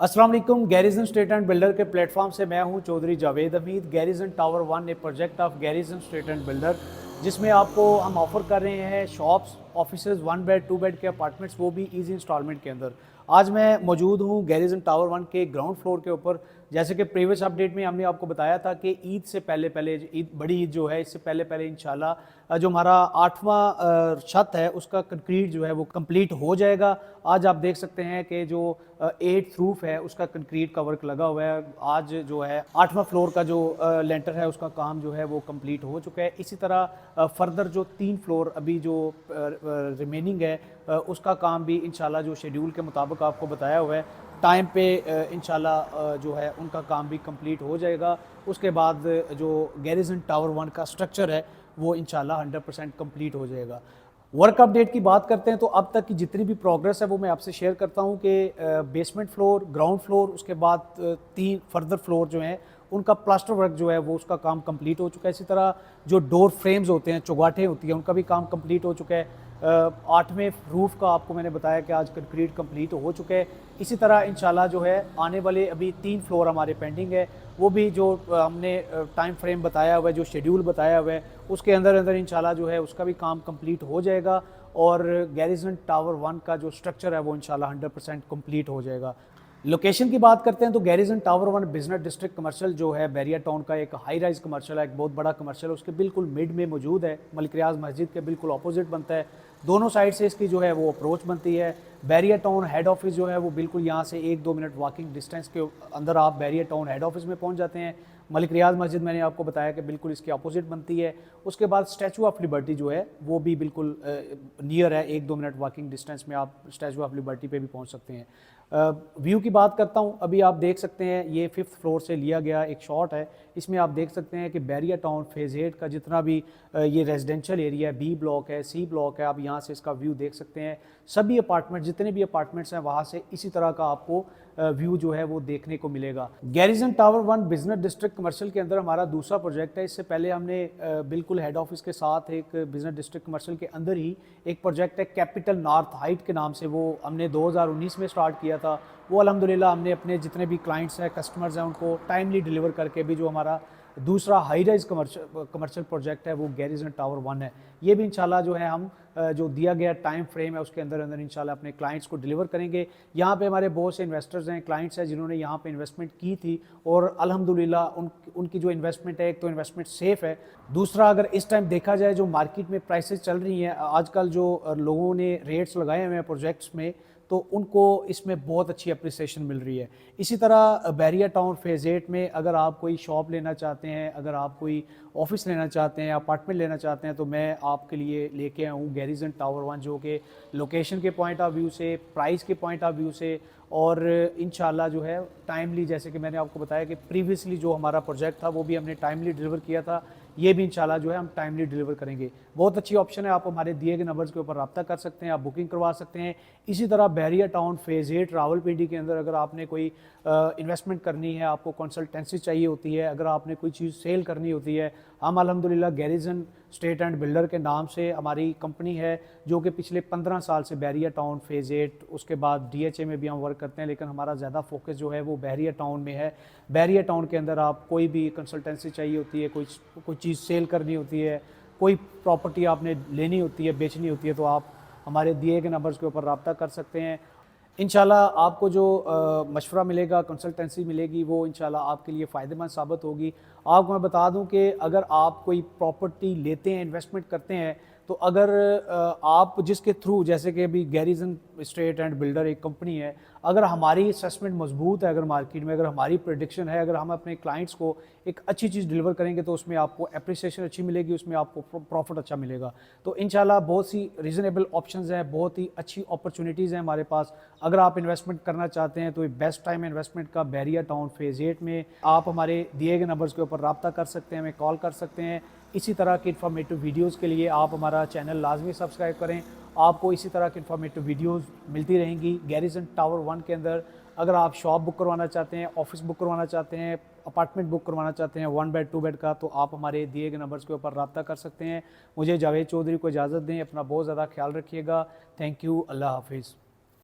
अस्सलाम वालेकुम। Garrison state and builder के प्लेटफॉर्म से मैं हूं Chaudhary Javed Hameed. Garrison tower 1 A project of garrison state and builder, जिसमें आपको हम ऑफर कर रहे हैं शॉप्स, ऑफिसेज, 1 बेड 2 बेड के अपार्टमेंट्स, वो भी ईजी इंस्टॉलमेंट के अंदर। आज मैं मौजूद हूं गैरिजन टावर 1 के ग्राउंड फ्लोर के ऊपर। जैसे कि प्रीवियस अपडेट में हमने आपको बताया था कि ईद से पहले पहले, ईद बड़ी ईद जो है इससे पहले पहले इंशाल्लाह जो हमारा 8वां छत है उसका कंक्रीट जो है वो कंप्लीट हो जाएगा। आज आप देख सकते हैं कि जो 8th रूफ है उसका कंक्रीट का वर्क लगा हुआ है। आज जो है 8वां फ्लोर का जो लेंटर है उसका काम जो है वो कंप्लीट हो चुका है। इसी तरह फर्दर जो 3 फ्लोर अभी जो रिमेनिंग है उसका काम भी इंशाल्लाह जो शेड्यूल के मुताबिक आपको बताया हुआ है टाइम पे इंशाल्लाह जो है उनका काम भी कंप्लीट हो जाएगा। उसके बाद जो गैरिजन टावर 1 का स्ट्रक्चर है वो इंशाल्लाह 100% कंप्लीट हो जाएगा। वर्क अपडेट की बात करते हैं तो अब तक की जितनी भी प्रोग्रेस है वो मैं आपसे शेयर करता हूँ कि बेसमेंट फ्लोर, ग्राउंड फ्लोर, उसके बाद 3 फर्दर फ्लोर जो हैं उनका प्लास्टर वर्क जो है वो उसका काम कंप्लीट हो चुका है। इसी तरह जो डोर फ्रेम्स होते हैं, चौगाठें होती हैं, उनका भी काम कंप्लीट हो चुका है। 8वें रूफ का आपको मैंने बताया कि आज कंक्रीट कंप्लीट हो चुका है। इसी तरह इंशाल्लाह जो है आने वाले अभी 3 फ्लोर हमारे पेंडिंग है, वो भी जो हमने टाइम फ्रेम बताया हुआ है, जो शेड्यूल बताया हुआ है उसके अंदर अंदर इंशाल्लाह जो है उसका भी काम कंप्लीट हो जाएगा और गैरिजन टावर 1 का जो स्ट्रक्चर है वो इंशाल्लाह 100% कंप्लीट हो जाएगा। लोकेशन की बात करते हैं तो garrison tower 1 business district commercial जो है बैरिया टाउन का एक हाई राइज कमर्शियल है, एक बहुत बड़ा कमर्शियल है, उसके बिल्कुल मिड में मौजूद है। मलिक रियाज मस्जिद के बिल्कुल अपोजिट बनता है। दोनों साइड से इसकी जो है वो अप्रोच बनती है। बैरिया टाउन हेड ऑफिस जो है वो बिल्कुल यहाँ से 1-2 मिनट वॉकिंग डिस्टेंस के अंदर आप बैरिया टाउन हेड ऑफिस में पहुँच जाते हैं। मलिक रियाज मस्जिद मैंने आपको बताया कि बिल्कुल इसके अपोजिट बनती है। उसके बाद स्टैचू ऑफ लिबर्टी जो है वो भी बिल्कुल नियर है, 1-2 मिनट वॉकिंग डिस्टेंस में आप स्टैचू ऑफ लिबर्टी पे भी पहुंच सकते हैं। व्यू की बात करता हूं, अभी आप देख सकते हैं ये 5th फ्लोर से लिया गया एक शॉट है। इसमें आप देख सकते हैं कि बैरिया टाउन फेज़ 8 का जितना भी ये रेजिडेंशियल एरिया है, बी ब्लॉक है, सी ब्लॉक है, आप यहाँ से इसका व्यू देख सकते हैं। सभी अपार्टमेंट, जितने भी अपार्टमेंट्स हैं वहाँ से इसी तरह का आपको व्यू जो है वो देखने को मिलेगा। Garrison tower 1 business district commercial के अंदर हमारा दूसरा प्रोजेक्ट है। इससे पहले हमने बिल्कुल हेड ऑफिस के साथ एक बिजनेस डिस्ट्रिक्ट कमर्शियल के अंदर ही एक प्रोजेक्ट है कैपिटल नॉर्थ हाइट के नाम से, वो हमने 2019 में स्टार्ट किया था। वो अल्हम्दुलिल्लाह हमने अपने जितने भी क्लाइंट्स हैं, कस्टमर्स हैं, उनको टाइमली डिलीवर करके भी जो हमारा दूसरा हाई राइज कमर्शियल प्रोजेक्ट है वो गैरिजन टावर 1 है। ये भी इंशाल्लाह जो है हम जो दिया गया टाइम फ्रेम है उसके अंदर अंदर इंशाल्लाह अपने क्लाइंट्स को डिलीवर करेंगे। यहाँ पे हमारे बहुत से इन्वेस्टर्स हैं, क्लाइंट्स हैं जिन्होंने यहाँ पे इन्वेस्टमेंट की थी और अल्हम्दुलिल्लाह उनकी जो इन्वेस्टमेंट है, एक तो इन्वेस्टमेंट सेफ़ है, दूसरा अगर इस टाइम देखा जाए जो मार्केट में प्राइसेस चल रही हैं आजकल, जो लोगों ने रेट्स लगाए हुए हैं प्रोजेक्ट्स में, तो उनको इसमें बहुत अच्छी अप्रिसिएशन मिल रही है। इसी तरह बैरिया टाउन फेज़ 8 में अगर आप कोई शॉप लेना चाहते हैं, अगर आप कोई ऑफिस लेना चाहते हैं, अपार्टमेंट लेना चाहते हैं, तो मैं आपके लिए लेके आया हूँ गैरिजन टावर 1, जो कि लोकेशन के पॉइंट ऑफ व्यू से, प्राइस के पॉइंट ऑफ व्यू से और इंशाल्लाह जो है टाइमली, जैसे कि मैंने आपको बताया कि प्रीवियसली जो हमारा प्रोजेक्ट था वो भी हमने टाइमली डिलीवर किया था, ये भी इंशाल्लाह जो है हम टाइमली डिलीवर करेंगे। बहुत अच्छी ऑप्शन है, आप हमारे दिए गए नंबर्स के ऊपर रब्ता कर सकते हैं, आप बुकिंग करवा सकते हैं। इसी तरह बैरिया टाउन फेज़ 8 रावलपिंडी के अंदर अगर आपने कोई इन्वेस्टमेंट करनी है, आपको कंसल्टेंसी चाहिए होती है, अगर आपने कोई चीज़ सेल करनी होती है, हम अल्हम्दुलिल्लाह गैरिजन स्टेट एंड बिल्डर के नाम से हमारी कंपनी है जो कि पिछले 15 साल से बैरिया टाउन फेज़ 8, उसके बाद DHA में भी हम वर्क करते हैं, लेकिन हमारा ज़्यादा फोकस जो है वो बैरिया टाउन में है। बैरिया टाउन के अंदर आप कोई भी कंसल्टेंसी चाहिए होती है, कोई चीज़ सेल करनी होती है, कोई प्रॉपर्टी आपने लेनी होती है, बेचनी होती है, तो आप हमारे दिए गए नंबर्स के ऊपर रब्ता कर सकते हैं। इंशाल्लाह आपको जो मशवरा मिलेगा, कंसल्टेंसी मिलेगी, वो इंशाल्लाह आपके लिए फ़ायदेमंद साबित होगी। आपको मैं बता दूं कि अगर आप कोई प्रॉपर्टी लेते हैं, इन्वेस्टमेंट करते हैं, तो अगर आप जिसके थ्रू, जैसे कि अभी गैरिजन स्टेट एंड बिल्डर एक कंपनी है, अगर हमारी असेसमेंट मजबूत है, अगर मार्केट में अगर हमारी प्रेडिक्शन है, अगर हम अपने क्लाइंट्स को एक अच्छी चीज़ डिलीवर करेंगे तो उसमें आपको अप्रिसिएशन अच्छी मिलेगी, उसमें आपको प्रॉफिट अच्छा मिलेगा। तो इंशाल्लाह बहुत सी रीज़नेबल ऑप्शंस हैं, बहुत ही अच्छी अपॉर्चुनिटीज़ हैं हमारे पास। अगर आप इन्वेस्टमेंट करना चाहते हैं तो बेस्ट टाइम इन्वेस्टमेंट का बैरिया टाउन फेज़ 8 में। आप हमारे दिए गए नंबर्स के ऊपर रब्ता कर सकते हैं, हमें कॉल कर सकते हैं। इसी तरह की इन्फॉर्मेटिव वीडियोज़ के लिए आप हमारा चैनल लाजमी सब्सक्राइब करें, आपको इसी तरह की इन्फॉर्मेटिव वीडियोज़ मिलती रहेंगी। गैरिजन टावर 1 के अंदर अगर आप शॉप बुक करवाना चाहते हैं, ऑफिस बुक करवाना चाहते हैं, अपार्टमेंट बुक करवाना चाहते हैं 1 बेड 2 बेड का, तो आप हमारे दिए गए नंबर्स के ऊपर रब्ता कर सकते हैं। मुझे जावेद चौधरी को इजाज़त दें, अपना बहुत ज़्यादा ख्याल रखिएगा। थैंक यू, अल्लाह हाफिज़।